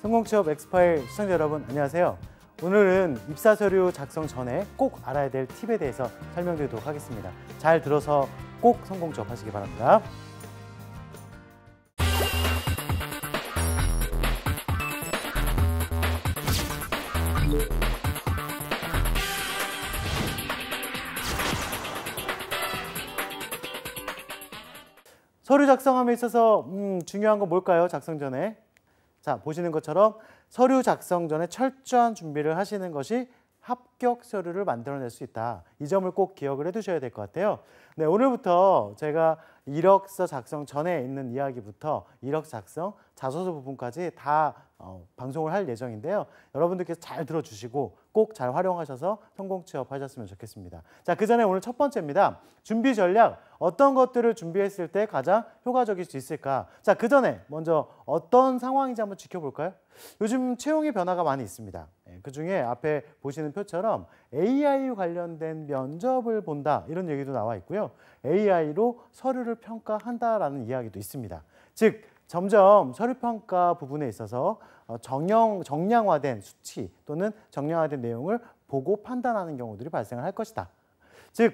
성공취업 엑스파일 시청자 여러분 안녕하세요. 오늘은 입사 서류 작성 전에 꼭 알아야 될 팁에 대해서 설명드리도록 하겠습니다. 잘 들어서 꼭 성공취업 하시기 바랍니다. 서류 작성함에 있어서 중요한 건 뭘까요? 작성 전에. 자, 보시는 것처럼 서류 작성 전에 철저한 준비를 하시는 것이 합격 서류를 만들어낼 수 있다. 이 점을 꼭 기억을 해두셔야 될 것 같아요. 네, 오늘부터 제가 이력서 작성 전에 있는 이야기부터 이력서 작성, 자소서 부분까지 다 방송을 할 예정인데요. 여러분들께서 잘 들어주시고 꼭 잘 활용하셔서 성공 취업하셨으면 좋겠습니다. 자, 그 전에 오늘 첫 번째입니다. 준비 전략, 어떤 것들을 준비했을 때 가장 효과적일 수 있을까? 자, 그 전에 먼저 어떤 상황인지 한번 지켜볼까요? 요즘 채용의 변화가 많이 있습니다. 그중에 앞에 보시는 표처럼 AI 관련된 면접을 본다 이런 얘기도 나와 있고요. AI로 서류를 평가한다라는 이야기도 있습니다. 즉 점점 서류평가 부분에 있어서 정량화된 수치 또는 정량화된 내용을 보고 판단하는 경우들이 발생을 할 것이다. 즉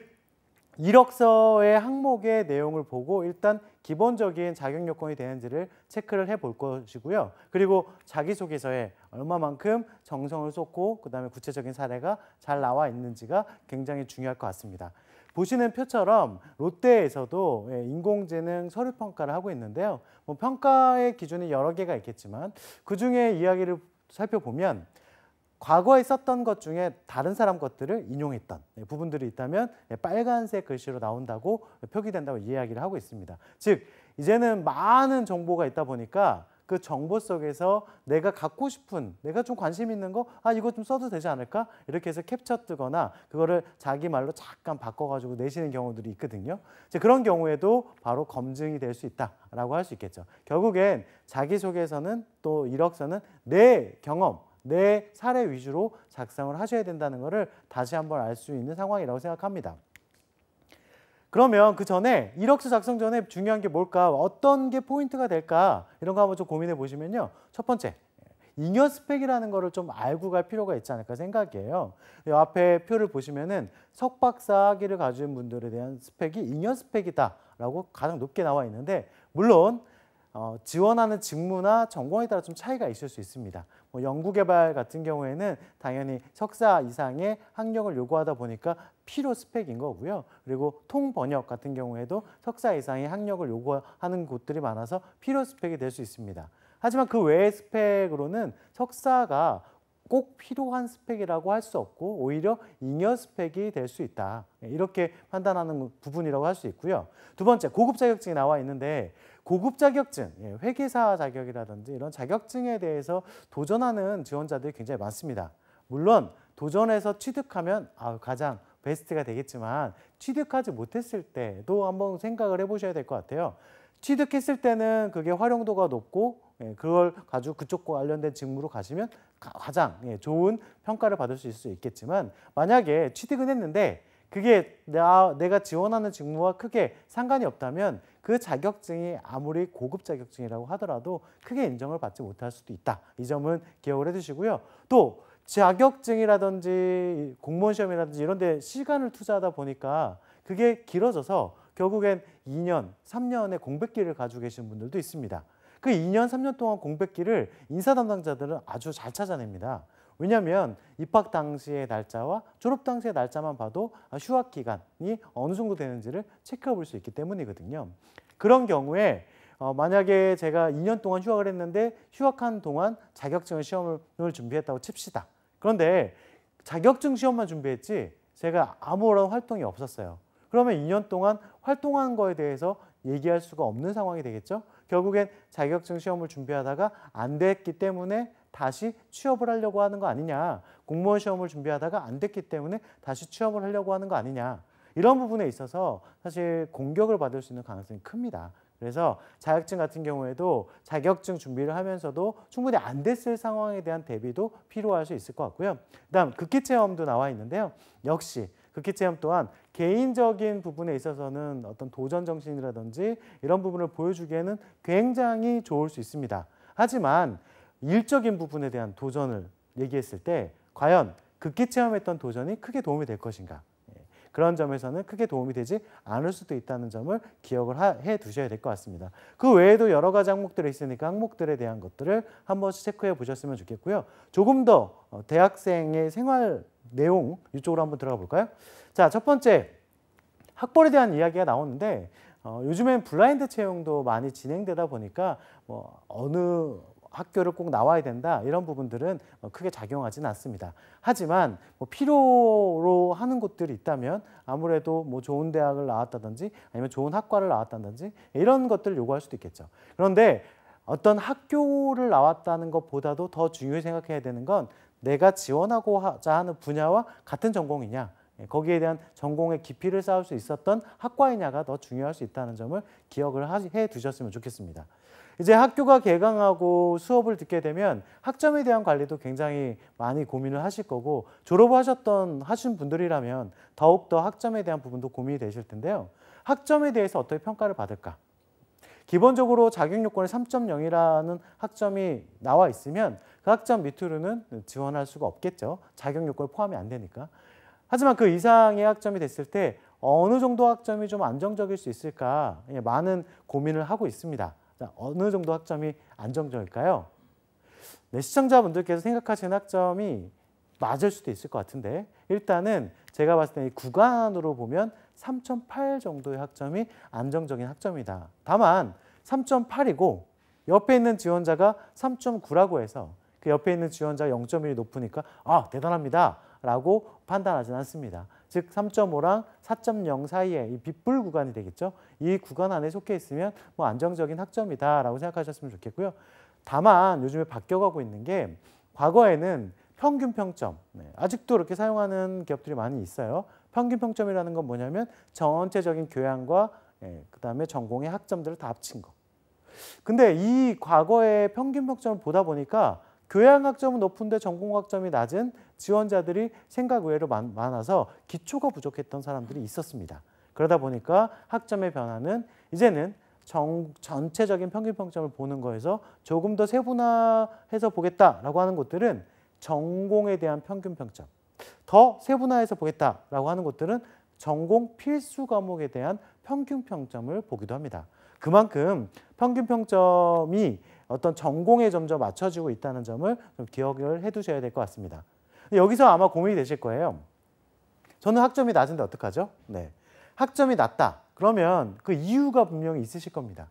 이력서의 항목의 내용을 보고 일단 기본적인 자격 요건이 되는지를 체크를 해볼 것이고요. 그리고 자기소개서에 얼마만큼 정성을 쏟고 그다음에 구체적인 사례가 잘 나와 있는지가 굉장히 중요할 것 같습니다. 보시는 표처럼 롯데에서도 인공지능 서류 평가를 하고 있는데요. 뭐 평가의 기준이 여러 개가 있겠지만 그중에 이야기를 살펴보면 과거에 썼던 것 중에 다른 사람 것들을 인용했던 부분들이 있다면 빨간색 글씨로 나온다고 표기된다고 이야기를 하고 있습니다. 즉 이제는 많은 정보가 있다 보니까 그 정보 속에서 내가 갖고 싶은, 내가 좀 관심 있는 거, 이거 좀 써도 되지 않을까? 이렇게 해서 캡처 뜨거나 그거를 자기 말로 잠깐 바꿔가지고 내시는 경우들이 있거든요. 그런 경우에도 바로 검증이 될 수 있다라고 할 수 있겠죠. 결국엔 자기소개서는 또 이력서는 내 경험, 내 사례 위주로 작성을 하셔야 된다는 것을 다시 한번 알 수 있는 상황이라고 생각합니다. 그러면 그 전에 이력서 작성 전에 중요한 게 뭘까? 어떤 게 포인트가 될까? 이런 거 한번 좀 고민해 보시면요. 첫 번째, 잉여 스펙이라는 거를 좀 알고 갈 필요가 있지 않을까 생각해요. 이 앞에 표를 보시면은 석박사 학위를 가진 분들에 대한 스펙이 잉여 스펙이다라고 가장 높게 나와 있는데 물론 지원하는 직무나 전공에 따라 좀 차이가 있을 수 있습니다. 뭐 연구개발 같은 경우에는 당연히 석사 이상의 학력을 요구하다 보니까 필요 스펙인 거고요. 그리고 통번역 같은 경우에도 석사 이상의 학력을 요구하는 곳들이 많아서 필요 스펙이 될 수 있습니다. 하지만 그 외의 스펙으로는 석사가 꼭 필요한 스펙이라고 할 수 없고 오히려 잉여 스펙이 될 수 있다. 이렇게 판단하는 부분이라고 할 수 있고요. 두 번째, 고급 자격증이 나와 있는데 고급 자격증, 회계사 자격이라든지 이런 자격증에 대해서 도전하는 지원자들이 굉장히 많습니다. 물론 도전해서 취득하면 가장 베스트가 되겠지만 취득하지 못했을 때도 한번 생각을 해보셔야 될 것 같아요. 취득했을 때는 그게 활용도가 높고 그걸 가지고 그쪽과 관련된 직무로 가시면 가장 좋은 평가를 받을 수 있겠지만 만약에 취득은 했는데 그게 내가 지원하는 직무와 크게 상관이 없다면 그 자격증이 아무리 고급 자격증이라고 하더라도 크게 인정을 받지 못할 수도 있다. 이 점은 기억을 해두시고요. 또 자격증이라든지 공무원 시험이라든지 이런 데 시간을 투자하다 보니까 그게 길어져서 결국엔 2년, 3년의 공백기를 가지고 계신 분들도 있습니다. 그 2년, 3년 동안 공백기를 인사 담당자들은 아주 잘 찾아냅니다. 왜냐하면 입학 당시의 날짜와 졸업 당시의 날짜만 봐도 휴학 기간이 어느 정도 되는지를 체크해 볼 수 있기 때문이거든요. 그런 경우에 만약에 제가 2년 동안 휴학을 했는데 휴학한 동안 자격증 시험을 준비했다고 칩시다. 그런데 자격증 시험만 준비했지 제가 아무런 활동이 없었어요. 그러면 2년 동안 활동한 거에 대해서 얘기할 수가 없는 상황이 되겠죠. 결국엔 자격증 시험을 준비하다가 안 됐기 때문에 다시 취업을 하려고 하는 거 아니냐. 공무원 시험을 준비하다가 안 됐기 때문에 다시 취업을 하려고 하는 거 아니냐. 이런 부분에 있어서 사실 공격을 받을 수 있는 가능성이 큽니다. 그래서 자격증 같은 경우에도 자격증 준비를 하면서도 충분히 안 됐을 상황에 대한 대비도 필요할 수 있을 것 같고요. 그다음 극기체험도 나와 있는데요. 역시 극기체험 또한 개인적인 부분에 있어서는 어떤 도전 정신이라든지 이런 부분을 보여주기에는 굉장히 좋을 수 있습니다. 하지만 일적인 부분에 대한 도전을 얘기했을 때 과연 극기 체험했던 도전이 크게 도움이 될 것인가. 그런 점에서는 크게 도움이 되지 않을 수도 있다는 점을 기억을 해 두셔야 될 것 같습니다. 그 외에도 여러 가지 항목들이 있으니까 항목들에 대한 것들을 한 번씩 체크해 보셨으면 좋겠고요. 조금 더 대학생의 생활 내용 이쪽으로 한번 들어가 볼까요? 자, 첫 번째 학벌에 대한 이야기가 나오는데 요즘엔 블라인드 채용도 많이 진행되다 보니까 뭐 어느 학교를 꼭 나와야 된다 이런 부분들은 크게 작용하지는 않습니다. 하지만 뭐 필요로 하는 곳들이 있다면 아무래도 뭐 좋은 대학을 나왔다든지 아니면 좋은 학과를 나왔다든지 이런 것들을 요구할 수도 있겠죠. 그런데 어떤 학교를 나왔다는 것보다도 더 중요히 생각해야 되는 건 내가 지원하고자 하는 분야와 같은 전공이냐, 거기에 대한 전공의 깊이를 쌓을 수 있었던 학과이냐가 더 중요할 수 있다는 점을 기억을 해 두셨으면 좋겠습니다. 이제 학교가 개강하고 수업을 듣게 되면 학점에 대한 관리도 굉장히 많이 고민을 하실 거고 하신 분들이라면 더욱더 학점에 대한 부분도 고민이 되실 텐데요. 학점에 대해서 어떻게 평가를 받을까? 기본적으로 자격요건에 3.0이라는 학점이 나와 있으면 그 학점 밑으로는 지원할 수가 없겠죠. 자격요건에 포함이 안 되니까. 하지만 그 이상의 학점이 됐을 때 어느 정도 학점이 좀 안정적일 수 있을까? 많은 고민을 하고 있습니다. 어느 정도 학점이 안정적일까요? 네, 시청자분들께서 생각하시는 학점이 맞을 수도 있을 것 같은데 일단은 제가 봤을 때 이 구간으로 보면 3.8 정도의 학점이 안정적인 학점이다. 다만 3.8이고 옆에 있는 지원자가 3.9라고 해서 그 옆에 있는 지원자가 0.1이 높으니까 아 대단합니다 라고 판단하지는 않습니다. 즉 3.5랑 4.0 사이에 이 빗불 구간이 되겠죠. 이 구간 안에 속해 있으면 뭐 안정적인 학점이다라고 생각하셨으면 좋겠고요. 다만 요즘에 바뀌어가고 있는 게 과거에는 평균 평점, 아직도 이렇게 사용하는 기업들이 많이 있어요. 평균 평점이라는 건 뭐냐면 전체적인 교양과 그다음에 전공의 학점들을 다 합친 거. 근데 이 과거의 평균 평점을 보다 보니까 교양 학점은 높은데 전공 학점이 낮은 지원자들이 생각 외로 많아서 기초가 부족했던 사람들이 있었습니다. 그러다 보니까 학점의 변화는 이제는 전체적인 평균 평점을 보는 거에서 조금 더 세분화해서 보겠다라고 하는 곳들은 전공에 대한 평균 평점, 더 세분화해서 보겠다라고 하는 곳들은 전공 필수 과목에 대한 평균 평점을 보기도 합니다. 그만큼 평균 평점이 어떤 전공에 점점 맞춰지고 있다는 점을 좀 기억을 해두셔야 될 것 같습니다. 여기서 아마 고민이 되실 거예요. 저는 학점이 낮은데 어떡하죠? 네, 학점이 낮다. 그러면 그 이유가 분명히 있으실 겁니다.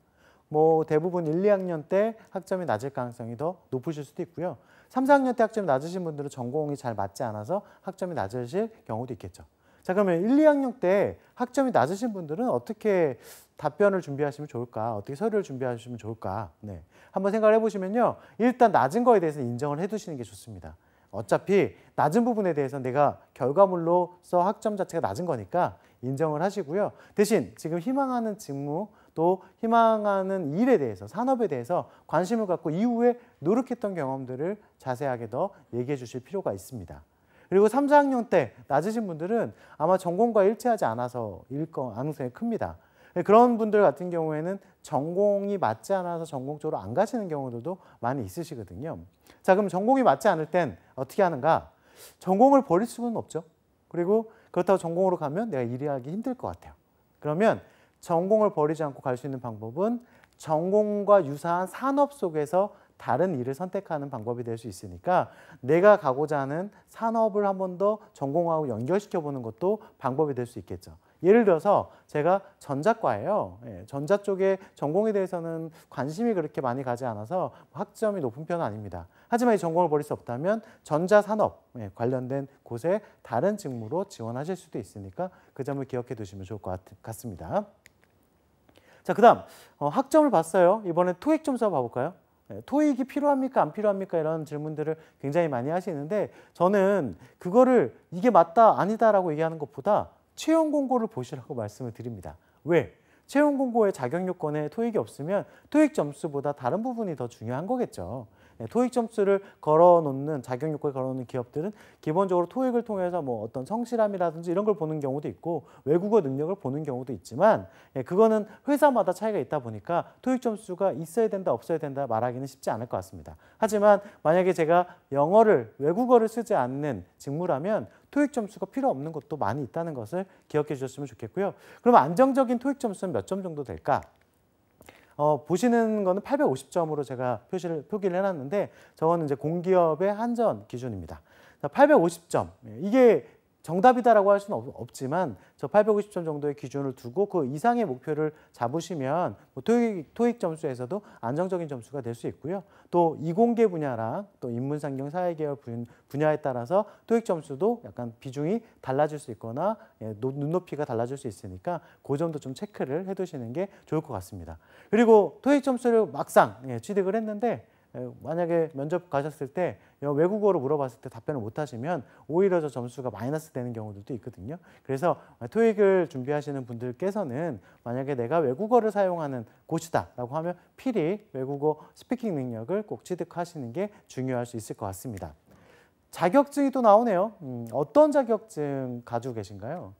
뭐 대부분 1, 2학년 때 학점이 낮을 가능성이 더 높으실 수도 있고요. 3, 4학년 때 학점이 낮으신 분들은 전공이 잘 맞지 않아서 학점이 낮으실 경우도 있겠죠. 자, 그러면 1, 2학년 때 학점이 낮으신 분들은 어떻게 답변을 준비하시면 좋을까? 어떻게 서류를 준비하시면 좋을까? 네, 한번 생각을 해보시면요. 일단 낮은 거에 대해서 인정을 해두시는 게 좋습니다. 어차피 낮은 부분에 대해서 내가 결과물로서 학점 자체가 낮은 거니까 인정을 하시고요. 대신 지금 희망하는 직무 또 희망하는 일에 대해서 산업에 대해서 관심을 갖고 이후에 노력했던 경험들을 자세하게 더 얘기해 주실 필요가 있습니다. 그리고 3, 4학년 때 낮으신 분들은 아마 전공과 일치하지 않아서일 가능성이 큽니다. 그런 분들 같은 경우에는 전공이 맞지 않아서 전공 쪽으로 안 가시는 경우들도 많이 있으시거든요. 자, 그럼 전공이 맞지 않을 땐 어떻게 하는가? 전공을 버릴 수는 없죠. 그리고 그렇다고 전공으로 가면 내가 일하기 힘들 것 같아요. 그러면 전공을 버리지 않고 갈 수 있는 방법은 전공과 유사한 산업 속에서 다른 일을 선택하는 방법이 될 수 있으니까 내가 가고자 하는 산업을 한 번 더 전공하고 연결시켜 보는 것도 방법이 될 수 있겠죠. 예를 들어서 제가 전자과예요. 전자 쪽에 전공에 대해서는 관심이 그렇게 많이 가지 않아서 학점이 높은 편은 아닙니다. 하지만 이 전공을 버릴 수 없다면 전자산업 관련된 곳에 다른 직무로 지원하실 수도 있으니까 그 점을 기억해 두시면 좋을 것 같습니다. 자, 그 다음 학점을 봤어요. 이번에 토익 좀 써봐볼까요? 토익이 필요합니까? 안 필요합니까? 이런 질문들을 굉장히 많이 하시는데 저는 그거를 이게 맞다 아니다라고 얘기하는 것보다 채용 공고를 보시라고 말씀을 드립니다. 왜? 채용 공고의 자격 요건에 토익이 없으면 토익 점수보다 다른 부분이 더 중요한 거겠죠. 토익 점수를 걸어놓는 자격 요건을 걸어놓는 기업들은 기본적으로 토익을 통해서 뭐 어떤 성실함이라든지 이런 걸 보는 경우도 있고 외국어 능력을 보는 경우도 있지만 그거는 회사마다 차이가 있다 보니까 토익 점수가 있어야 된다 없어야 된다 말하기는 쉽지 않을 것 같습니다. 하지만 만약에 제가 영어를 외국어를 쓰지 않는 직무라면 토익 점수가 필요 없는 것도 많이 있다는 것을 기억해 주셨으면 좋겠고요. 그럼 안정적인 토익 점수는 몇 점 정도 될까? 보시는 거는 850점으로 제가 표기를 해놨는데 저거는 이제 공기업의 한전 기준입니다. 850점 이게 정답이다라고 할 수는 없지만 저 850점 정도의 기준을 두고 그 이상의 목표를 잡으시면 뭐 토익 점수에서도 안정적인 점수가 될 수 있고요. 또 이공계 분야랑 또 인문상경 사회계열 분야에 따라서 토익 점수도 약간 비중이 달라질 수 있거나 눈높이가 달라질 수 있으니까 그 점도 좀 체크를 해두시는 게 좋을 것 같습니다. 그리고 토익 점수를 막상 취득을 했는데 만약에 면접 가셨을 때 외국어로 물어봤을 때 답변을 못 하시면 오히려 저 점수가 마이너스 되는 경우들도 있거든요. 그래서 토익을 준비하시는 분들께서는 만약에 내가 외국어를 사용하는 곳이다라고 하면 필히 외국어 스피킹 능력을 꼭 취득하시는 게 중요할 수 있을 것 같습니다. 자격증이 또 나오네요. 어떤 자격증 가지고 계신가요?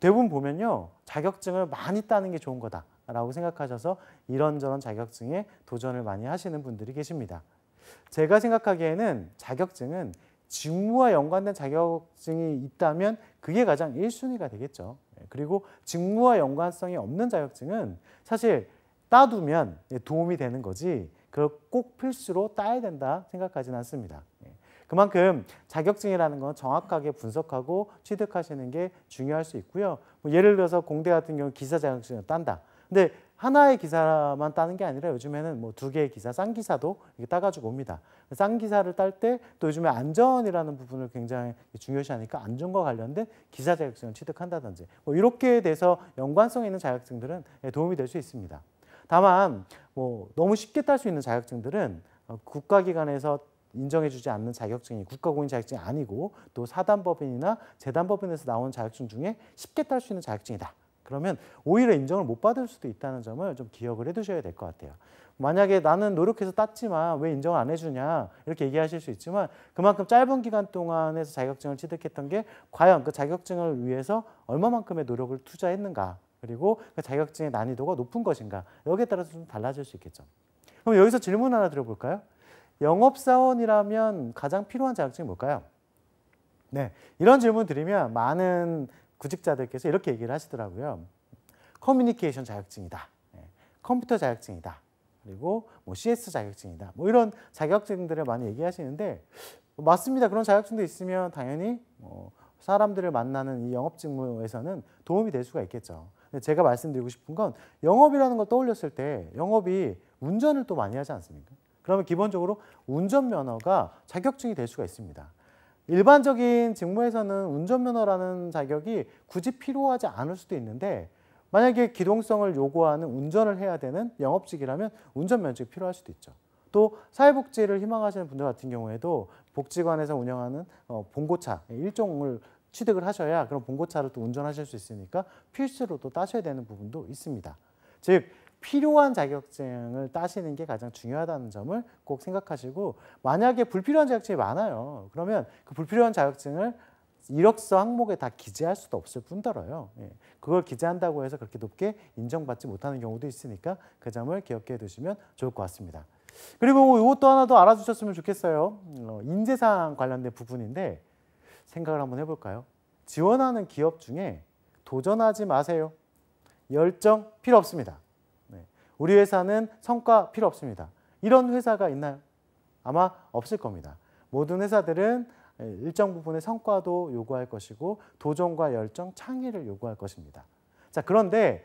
대부분 보면요. 자격증을 많이 따는 게 좋은 거다. 라고 생각하셔서 이런저런 자격증에 도전을 많이 하시는 분들이 계십니다. 제가 생각하기에는 자격증은 직무와 연관된 자격증이 있다면 그게 가장 1순위가 되겠죠. 그리고 직무와 연관성이 없는 자격증은 사실 따두면 도움이 되는 거지 그걸 꼭 필수로 따야 된다 생각하지는 않습니다. 그만큼 자격증이라는 건 정확하게 분석하고 취득하시는 게 중요할 수 있고요. 뭐 예를 들어서 공대 같은 경우 기사 자격증을 딴다. 근데 하나의 기사만 따는 게 아니라 요즘에는 뭐 2개의 기사, 쌍기사도 이렇게 따가지고 옵니다. 쌍기사를 딸 때 또 요즘에 안전이라는 부분을 굉장히 중요시하니까 안전과 관련된 기사 자격증을 취득한다든지 뭐 이렇게 돼서 연관성 있는 자격증들은 도움이 될 수 있습니다. 다만 뭐 너무 쉽게 딸 수 있는 자격증들은 국가기관에서 인정해주지 않는 자격증이 국가공인 자격증이 아니고 또 사단법인이나 재단법인에서 나온 자격증 중에 쉽게 딸 수 있는 자격증이다. 그러면 오히려 인정을 못 받을 수도 있다는 점을 좀 기억을 해두셔야 될 것 같아요. 만약에 나는 노력해서 땄지만 왜 인정을 안 해주냐 이렇게 얘기하실 수 있지만 그만큼 짧은 기간 동안에서 자격증을 취득했던 게 과연 그 자격증을 위해서 얼마만큼의 노력을 투자했는가 그리고 그 자격증의 난이도가 높은 것인가 여기에 따라서 좀 달라질 수 있겠죠. 그럼 여기서 질문 하나 드려볼까요? 영업사원이라면 가장 필요한 자격증이 뭘까요? 네, 이런 질문 드리면 많은 구직자들께서 이렇게 얘기를 하시더라고요. 커뮤니케이션 자격증이다. 컴퓨터 자격증이다. 그리고 뭐 CS 자격증이다. 뭐 이런 자격증들을 많이 얘기하시는데 맞습니다. 그런 자격증도 있으면 당연히 사람들을 만나는 이 영업 직무에서는 도움이 될 수가 있겠죠. 근데 제가 말씀드리고 싶은 건 영업이라는 걸 떠올렸을 때 영업이 운전을 또 많이 하지 않습니까? 그러면 기본적으로 운전면허가 자격증이 될 수가 있습니다. 일반적인 직무에서는 운전면허라는 자격이 굳이 필요하지 않을 수도 있는데 만약에 기동성을 요구하는 운전을 해야 되는 영업직이라면 운전면허증이 필요할 수도 있죠. 또 사회복지를 희망하시는 분들 같은 경우에도 복지관에서 운영하는 봉고차 일종을 취득을 하셔야 그런 봉고차를 또 운전하실 수 있으니까 필수로 또 따셔야 되는 부분도 있습니다. 즉 필요한 자격증을 따시는 게 가장 중요하다는 점을 꼭 생각하시고 만약에 불필요한 자격증이 많아요. 그러면 그 불필요한 자격증을 이력서 항목에 다 기재할 수도 없을 뿐더러요. 그걸 기재한다고 해서 그렇게 높게 인정받지 못하는 경우도 있으니까 그 점을 기억해 두시면 좋을 것 같습니다. 그리고 이것도 하나 더 알아주셨으면 좋겠어요. 인재상 관련된 부분인데 생각을 한번 해볼까요? 지원하는 기업 중에 도전하지 마세요. 열정 필요 없습니다. 우리 회사는 성과 필요 없습니다. 이런 회사가 있나요? 아마 없을 겁니다. 모든 회사들은 일정 부분의 성과도 요구할 것이고 도전과 열정, 창의를 요구할 것입니다. 자, 그런데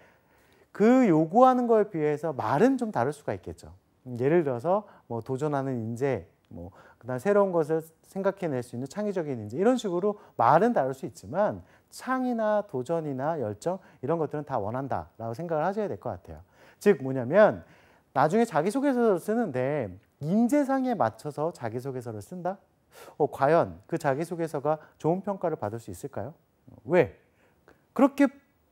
그 요구하는 거에 비해서 말은 좀 다를 수가 있겠죠. 예를 들어서 뭐 도전하는 인재, 뭐 그다음 새로운 것을 생각해낼 수 있는 창의적인 인재 이런 식으로 말은 다를 수 있지만 창의나 도전이나 열정 이런 것들은 다 원한다라고 생각을 하셔야 될 것 같아요. 즉 뭐냐면 나중에 자기소개서를 쓰는데 인재상에 맞춰서 자기소개서를 쓴다? 과연 그 자기소개서가 좋은 평가를 받을 수 있을까요? 왜? 그렇게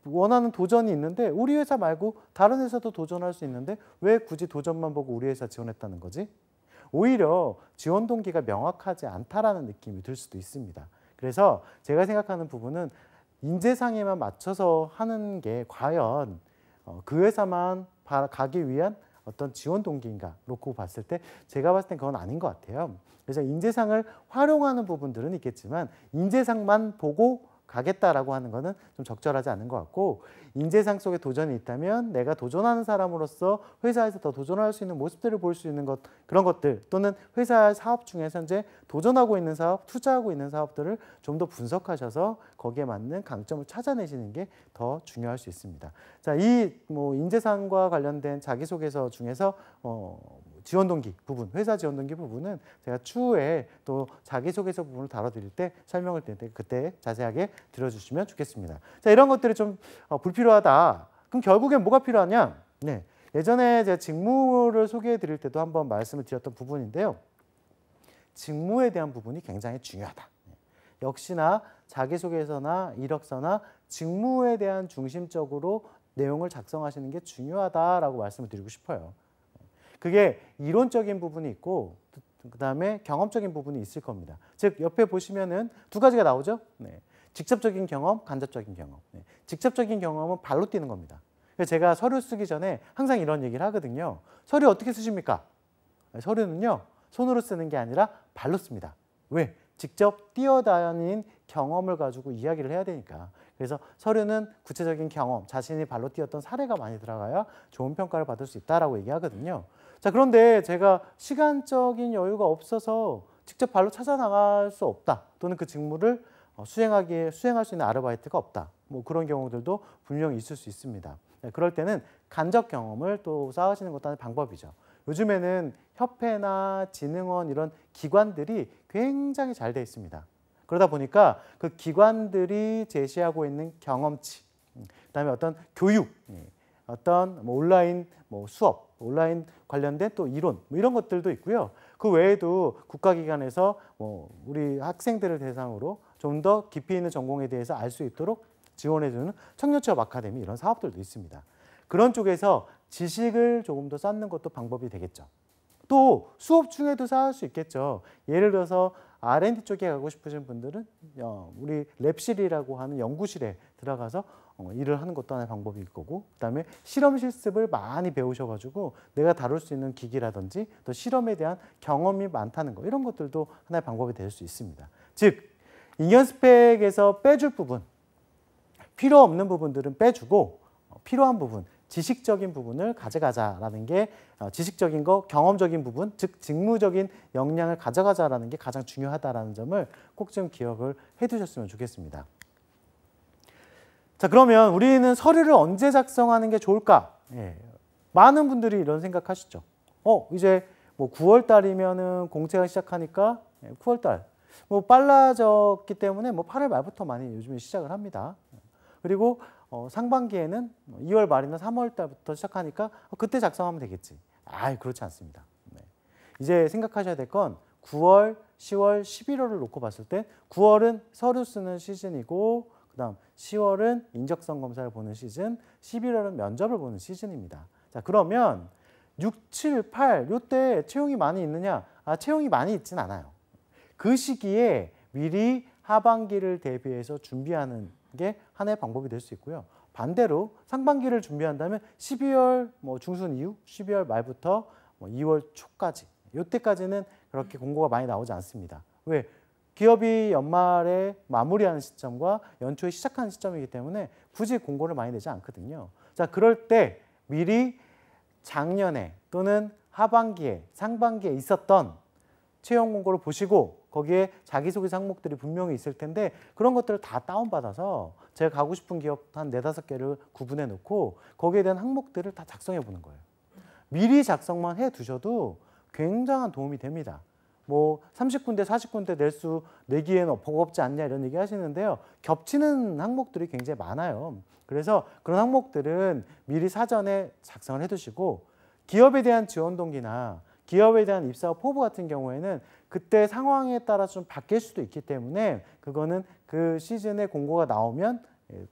원하는 도전이 있는데 우리 회사 말고 다른 회사도 도전할 수 있는데 왜 굳이 도전만 보고 우리 회사 지원했다는 거지? 오히려 지원 동기가 명확하지 않다라는 느낌이 들 수도 있습니다. 그래서 제가 생각하는 부분은 인재상에만 맞춰서 하는 게 과연 그 회사만 가기 위한 어떤 지원 동기인가 놓고 봤을 때 제가 봤을 땐 그건 아닌 것 같아요. 그래서 인재상을 활용하는 부분들은 있겠지만 인재상만 보고 가겠다라고 하는 거는 좀 적절하지 않은 것 같고, 인재상 속에 도전이 있다면 내가 도전하는 사람으로서 회사에서 더 도전할 수 있는 모습들을 볼 수 있는 것, 그런 것들, 또는 회사 사업 중에서 현재 도전하고 있는 사업, 투자하고 있는 사업들을 좀 더 분석하셔서 거기에 맞는 강점을 찾아내시는 게 더 중요할 수 있습니다. 자, 이 인재상과 관련된 자기소개서 중에서 지원 동기 부분, 회사 지원 동기 부분은 제가 추후에 또 자기소개서 부분을 다뤄드릴 때 설명을 드릴 때 그때 자세하게 들어주시면 좋겠습니다. 자, 이런 것들이 좀 불필요하다. 그럼 결국엔 뭐가 필요하냐? 네, 예전에 제가 직무를 소개해 드릴 때도 한번 말씀을 드렸던 부분인데요. 직무에 대한 부분이 굉장히 중요하다. 역시나 자기소개서나 이력서나 직무에 대한 중심적으로 내용을 작성하시는 게 중요하다라고 말씀을 드리고 싶어요. 그게 이론적인 부분이 있고 그다음에 경험적인 부분이 있을 겁니다. 즉 옆에 보시면은 두 가지가 나오죠. 네. 직접적인 경험, 간접적인 경험. 네. 직접적인 경험은 발로 뛰는 겁니다. 그래서 제가 서류 쓰기 전에 항상 이런 얘기를 하거든요. 서류 어떻게 쓰십니까? 서류는요, 손으로 쓰는 게 아니라 발로 씁니다. 왜? 직접 뛰어다닌 경험을 가지고 이야기를 해야 되니까. 그래서 서류는 구체적인 경험, 자신이 발로 뛰었던 사례가 많이 들어가야 좋은 평가를 받을 수 있다라고 얘기하거든요. 자, 그런데 제가 시간적인 여유가 없어서 직접 발로 찾아 나갈 수 없다. 또는 그 직무를 수행할 수 있는 아르바이트가 없다. 뭐 그런 경우들도 분명히 있을 수 있습니다. 네, 그럴 때는 간접 경험을 또 쌓으시는 것도 하나의 방법이죠. 요즘에는 협회나 진흥원 이런 기관들이 굉장히 잘 돼 있습니다. 그러다 보니까 그 기관들이 제시하고 있는 경험치, 그다음에 어떤 교육, 어떤 온라인 수업, 온라인 관련된 또 이론 이런 것들도 있고요. 그 외에도 국가기관에서 우리 학생들을 대상으로 좀 더 깊이 있는 전공에 대해서 알 수 있도록 지원해주는 청년취업 아카데미 이런 사업들도 있습니다. 그런 쪽에서 지식을 조금 더 쌓는 것도 방법이 되겠죠. 또 수업 중에도 쌓을 수 있겠죠. 예를 들어서 R&D 쪽에 가고 싶으신 분들은 우리 랩실이라고 하는 연구실에 들어가서 일을 하는 것도 하나의 방법일 거고, 그다음에 실험 실습을 많이 배우셔가지고 내가 다룰 수 있는 기기라든지 또 실험에 대한 경험이 많다는 거, 이런 것들도 하나의 방법이 될 수 있습니다. 즉, 인연 스펙에서 빼줄 부분, 필요 없는 부분들은 빼주고 필요한 부분, 지식적인 부분을 가져가자라는 게 지식적인 거, 경험적인 부분, 즉 직무적인 역량을 가져가자라는 게 가장 중요하다라는 점을 꼭 좀 기억을 해두셨으면 좋겠습니다. 자, 그러면 우리는 서류를 언제 작성하는 게 좋을까? 예, 많은 분들이 이런 생각하시죠. 이제 9월 달이면은 공채가 시작하니까 9월 달 빨라졌기 때문에 8월 말부터 많이 요즘에 시작을 합니다. 그리고 상반기에는 2월 말이나 3월 달부터 시작하니까 그때 작성하면 되겠지. 그렇지 않습니다. 네. 이제 생각하셔야 될 건 9월, 10월, 11월을 놓고 봤을 때 9월은 서류 쓰는 시즌이고, 그다음 10월은 인적성 검사를 보는 시즌, 11월은 면접을 보는 시즌입니다. 자, 그러면 6, 7, 8 이때 채용이 많이 있느냐? 채용이 많이 있진 않아요. 그 시기에 미리 하반기를 대비해서 준비하는 게 하나의 방법이 될 수 있고요. 반대로 상반기를 준비한다면 12월 중순 이후 12월 말부터 2월 초까지, 이때까지는 그렇게 공고가 많이 나오지 않습니다. 왜? 기업이 연말에 마무리하는 시점과 연초에 시작하는 시점이기 때문에 굳이 공고를 많이 내지 않거든요. 자, 그럴 때 미리 작년에 또는 하반기에, 상반기에 있었던 채용 공고를 보시고 거기에 자기소개서 항목들이 분명히 있을 텐데 그런 것들을 다 다운받아서 제가 가고 싶은 기업 한 4-5개를 구분해 놓고 거기에 대한 항목들을 다 작성해 보는 거예요. 미리 작성만 해 두셔도 굉장한 도움이 됩니다. 30군데, 40군데 내기에는 버겁지 않냐 이런 얘기 하시는데요. 겹치는 항목들이 굉장히 많아요. 그래서 그런 항목들은 미리 사전에 작성을 해 두시고, 기업에 대한 지원 동기나 기업에 대한 입사 포부 같은 경우에는 그때 상황에 따라서 좀 바뀔 수도 있기 때문에 그거는 그 시즌에 공고가 나오면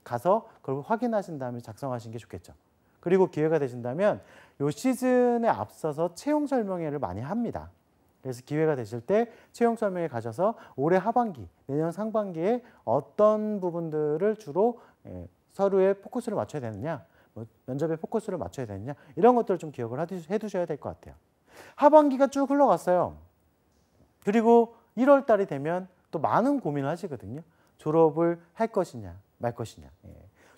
가서 그걸 확인하신 다음에 작성하시는 게 좋겠죠. 그리고 기회가 되신다면 이 시즌에 앞서서 채용 설명회를 많이 합니다. 그래서 기회가 되실 때 채용 설명회 가셔서 올해 하반기, 내년 상반기에 어떤 부분들을 주로 서류에 포커스를 맞춰야 되느냐, 면접에 포커스를 맞춰야 되느냐, 이런 것들을 좀 기억을 해두셔야 될 것 같아요. 하반기가 쭉 흘러갔어요. 그리고 1월 달이 되면 또 많은 고민을 하시거든요. 졸업을 할 것이냐 말 것이냐.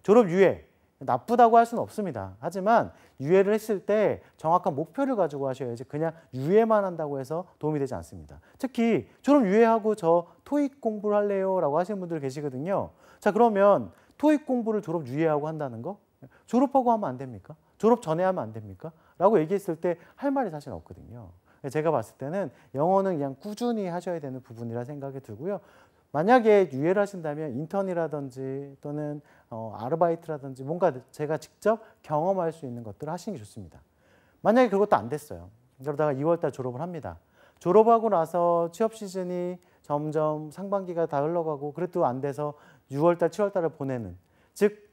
졸업 유예, 나쁘다고 할 수는 없습니다. 하지만 유예를 했을 때 정확한 목표를 가지고 하셔야지 그냥 유예만 한다고 해서 도움이 되지 않습니다. 특히 졸업 유예하고 저 토익 공부를 할래요 라고 하시는 분들 계시거든요. 자, 그러면 토익 공부를 졸업 유예하고 한다는 거? 졸업하고 하면 안 됩니까? 졸업 전에 하면 안 됩니까? 라고 얘기했을 때 할 말이 사실 없거든요. 제가 봤을 때는 영어는 그냥 꾸준히 하셔야 되는 부분이라 생각이 들고요. 만약에 유예를 하신다면 인턴이라든지 또는 아르바이트라든지 뭔가 제가 직접 경험할 수 있는 것들을 하시는 게 좋습니다. 만약에 그것도 안 됐어요. 그러다가 2월 달 졸업을 합니다. 졸업하고 나서 취업 시즌이 점점 상반기가 다 흘러가고 그래도 안 돼서 6월 달, 7월 달을 보내는, 즉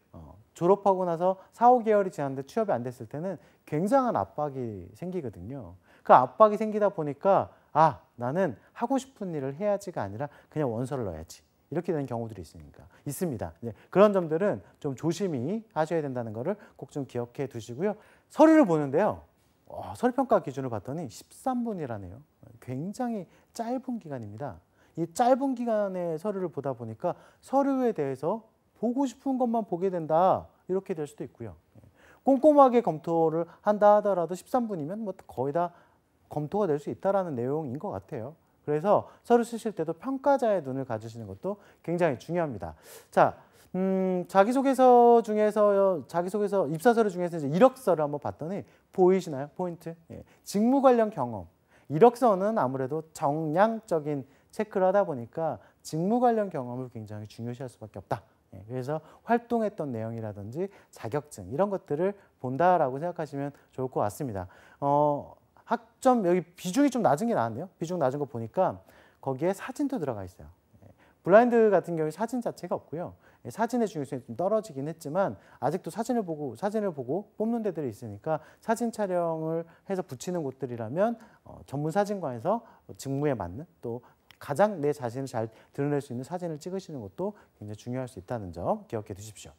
졸업하고 나서 4, 5개월이 지났는데 취업이 안 됐을 때는 굉장한 압박이 생기거든요. 그 압박이 생기다 보니까 아, 나는 하고 싶은 일을 해야지가 아니라 그냥 원서를 넣어야지. 이렇게 되는 경우들이 있습니다. 그런 점들은 좀 조심히 하셔야 된다는 것을 꼭 좀 기억해 두시고요. 서류를 보는데요. 서류평가 기준을 봤더니 13분이라네요. 굉장히 짧은 기간입니다. 이 짧은 기간의 서류를 보다 보니까 서류에 대해서 보고 싶은 것만 보게 된다. 이렇게 될 수도 있고요. 꼼꼼하게 검토를 한다 하더라도 13분이면 뭐 거의 다 검토가 될 수 있다는 내용인 것 같아요. 그래서 서류 쓰실 때도 평가자의 눈을 가지시는 것도 굉장히 중요합니다. 자, 자기소개서 중에서 입사서류 중에서 이제 이력서를 한번 봤더니 보이시나요? 포인트. 직무 관련 경험. 이력서는 아무래도 정량적인 체크를 하다 보니까 직무 관련 경험을 굉장히 중요시할 수밖에 없다. 그래서 활동했던 내용이라든지 자격증 이런 것들을 본다라고 생각하시면 좋을 것 같습니다. 학점 여기 비중이 좀 낮은 게 나왔네요. 비중 낮은 거 보니까 거기에 사진도 들어가 있어요. 블라인드 같은 경우에 사진 자체가 없고요. 사진의 중요성이 좀 떨어지긴 했지만 아직도 사진을 보고 뽑는 데들이 있으니까 사진 촬영을 해서 붙이는 곳들이라면 전문 사진관에서 직무에 맞는 또 가장 내 자신을 잘 드러낼 수 있는 사진을 찍으시는 것도 굉장히 중요할 수 있다는 점 기억해 두십시오.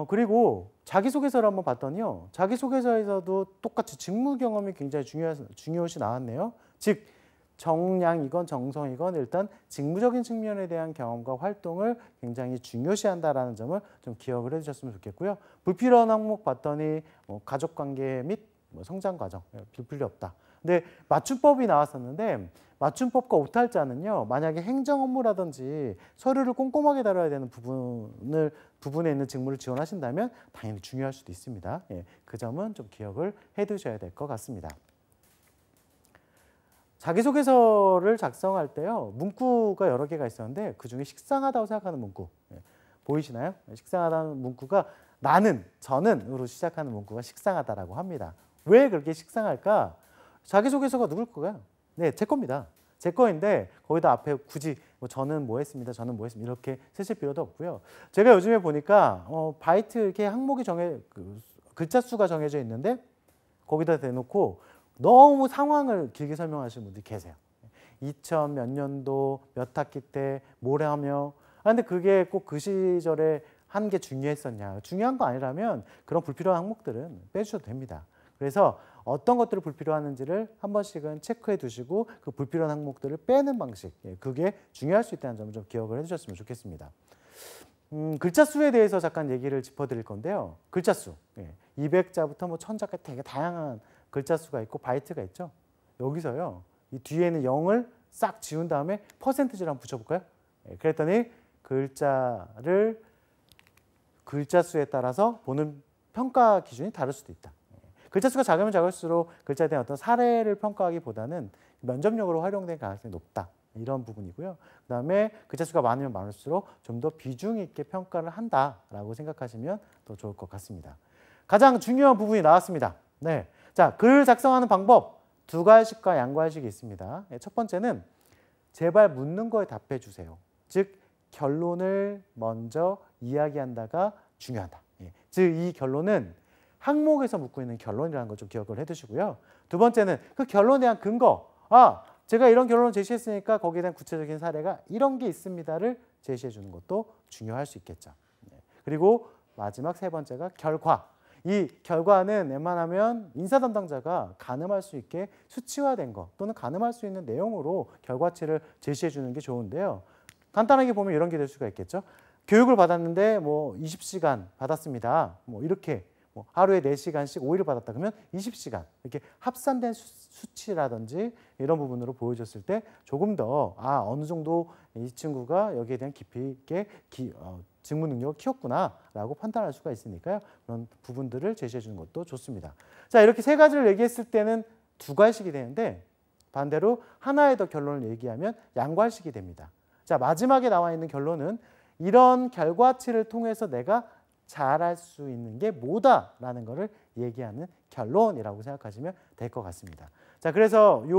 그리고 자기소개서를 한번 봤더니요. 자기소개서에서도 똑같이 직무 경험이 굉장히 중요시 나왔네요. 즉 정량이건 정성이건 일단 직무적인 측면에 대한 경험과 활동을 굉장히 중요시한다라는 점을 좀 기억을 해주셨으면 좋겠고요. 불필요한 항목 봤더니 가족관계 및 성장 과정 필요 없다. 근데 맞춤법이 나왔었는데 맞춤법과 오탈자는요. 만약에 행정 업무라든지 서류를 꼼꼼하게 다뤄야 되는 부분에 있는 직무를 지원하신다면 당연히 중요할 수도 있습니다. 그 점은 좀 기억을 해두셔야 될 것 같습니다. 자기소개서를 작성할 때요. 문구가 여러 개가 있었는데 그중에 식상하다고 생각하는 문구 보이시나요? 식상하다는 문구가 나는, 저는으로 시작하는 문구가 식상하다라고 합니다. 왜 그렇게 식상할까? 자기소개서가 누굴 거예요? 네, 제 겁니다. 제 거인데 거기다 앞에 굳이 저는 뭐 했습니다. 저는 뭐 했습니다. 이렇게 쓰실 필요도 없고요. 제가 요즘에 보니까 바이트 이렇게 항목이 글자 수가 정해져 있는데 거기다 대놓고 너무 상황을 길게 설명하시는 분들이 계세요. 2000 몇 년도 몇 학기 때 뭘 하며 근데 그게 꼭 그 시절에 한 게 중요했었냐. 중요한 거 아니라면 그런 불필요한 항목들은 빼주셔도 됩니다. 그래서 어떤 것들을 불필요하는지를 한 번씩은 체크해 두시고 그 불필요한 항목들을 빼는 방식, 그게 중요할 수 있다는 점을 좀 기억을 해주셨으면 좋겠습니다. 글자 수에 대해서 잠깐 얘기를 짚어드릴 건데요. 글자 수, 200자부터 뭐 1000자까지 되게 다양한 글자 수가 있고 바이트가 있죠. 여기서요, 이 뒤에는 0을 싹 지운 다음에 퍼센트지를 한번 붙여볼까요? 그랬더니 글자 수에 따라서 보는 평가 기준이 다를 수도 있다. 글자 수가 작으면 작을수록 글자에 대한 어떤 사례를 평가하기보다는 면접력으로 활용될 가능성이 높다. 이런 부분이고요. 그다음에 글자 수가 많으면 많을수록 좀 더 비중 있게 평가를 한다라고 생각하시면 더 좋을 것 같습니다. 가장 중요한 부분이 나왔습니다. 네, 자, 글 작성하는 방법 2가지씩과 양과식이 있습니다. 첫 번째는 제발 묻는 거에 답해 주세요. 즉 결론을 먼저 이야기한다가 중요하다. 즉 이 결론은 항목에서 묻고 있는 결론이라는 걸 좀 기억을 해두시고요. 두 번째는 그 결론에 대한 근거, 제가 이런 결론을 제시했으니까 거기에 대한 구체적인 사례가 이런 게 있습니다를 제시해 주는 것도 중요할 수 있겠죠. 그리고 마지막 세 번째가 결과. 이 결과는 웬만하면 인사 담당자가 가늠할 수 있게 수치화된 것 또는 가늠할 수 있는 내용으로 결과치를 제시해 주는 게 좋은데요. 간단하게 보면 이런 게 될 수가 있겠죠. 교육을 받았는데 뭐 20시간 받았습니다. 뭐 이렇게 하루에 4시간씩 5일을 받았다 그러면 20시간 이렇게 합산된 수치라든지 이런 부분으로 보여줬을 때 조금 더 어느 정도 이 친구가 여기에 대한 깊이 있게 직무 능력을 키웠구나라고 판단할 수가 있으니까요. 그런 부분들을 제시해 주는 것도 좋습니다. 자, 이렇게 세 가지를 얘기했을 때는 두 과식이 되는데 반대로 하나의 더 결론을 얘기하면 양과식이 됩니다. 자, 마지막에 나와 있는 결론은 이런 결과치를 통해서 내가 잘할 수 있는 게 뭐다라는 것을 얘기하는 결론이라고 생각하시면 될 것 같습니다. 자, 그래서 이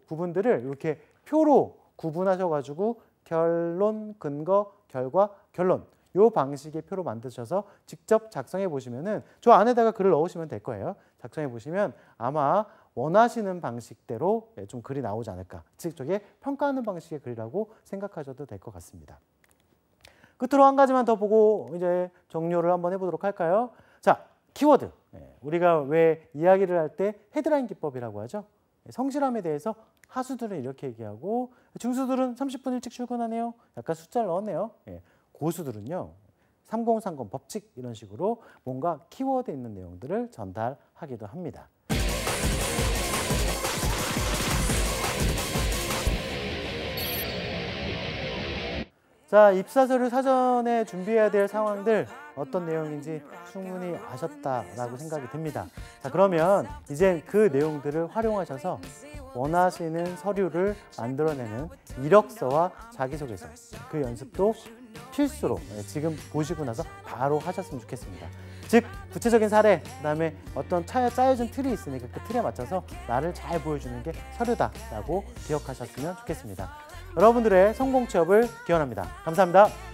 부분들을 이렇게 표로 구분하셔가지고 결론, 근거, 결과, 결론 이 방식의 표로 만드셔서 직접 작성해 보시면은 저 안에다가 글을 넣으시면 될 거예요. 작성해 보시면 아마 원하시는 방식대로 좀 글이 나오지 않을까. 즉, 저게 평가하는 방식의 글이라고 생각하셔도 될 것 같습니다. 끝으로 한 가지만 더 보고 이제 종료를 한번 해보도록 할까요? 자, 키워드. 우리가 왜 이야기를 할 때 헤드라인 기법이라고 하죠. 성실함에 대해서 하수들은 이렇게 얘기하고 중수들은 30분 일찍 출근하네요. 약간 숫자를 넣었네요. 고수들은요. 3030 법칙 이런 식으로 뭔가 키워드 있는 내용들을 전달하기도 합니다. 자, 입사서를 사전에 준비해야 될 상황들 어떤 내용인지 충분히 아셨다라고 생각이 듭니다. 자, 그러면 이제 그 내용들을 활용하셔서 원하시는 서류를 만들어내는 이력서와 자기소개서 그 연습도 필수로 지금 보시고 나서 바로 하셨으면 좋겠습니다. 즉, 구체적인 사례, 그다음에 어떤 짜여진 틀이 있으니까 그 틀에 맞춰서 나를 잘 보여주는 게 서류다라고 기억하셨으면 좋겠습니다. 여러분들의 성공 취업을 기원합니다. 감사합니다.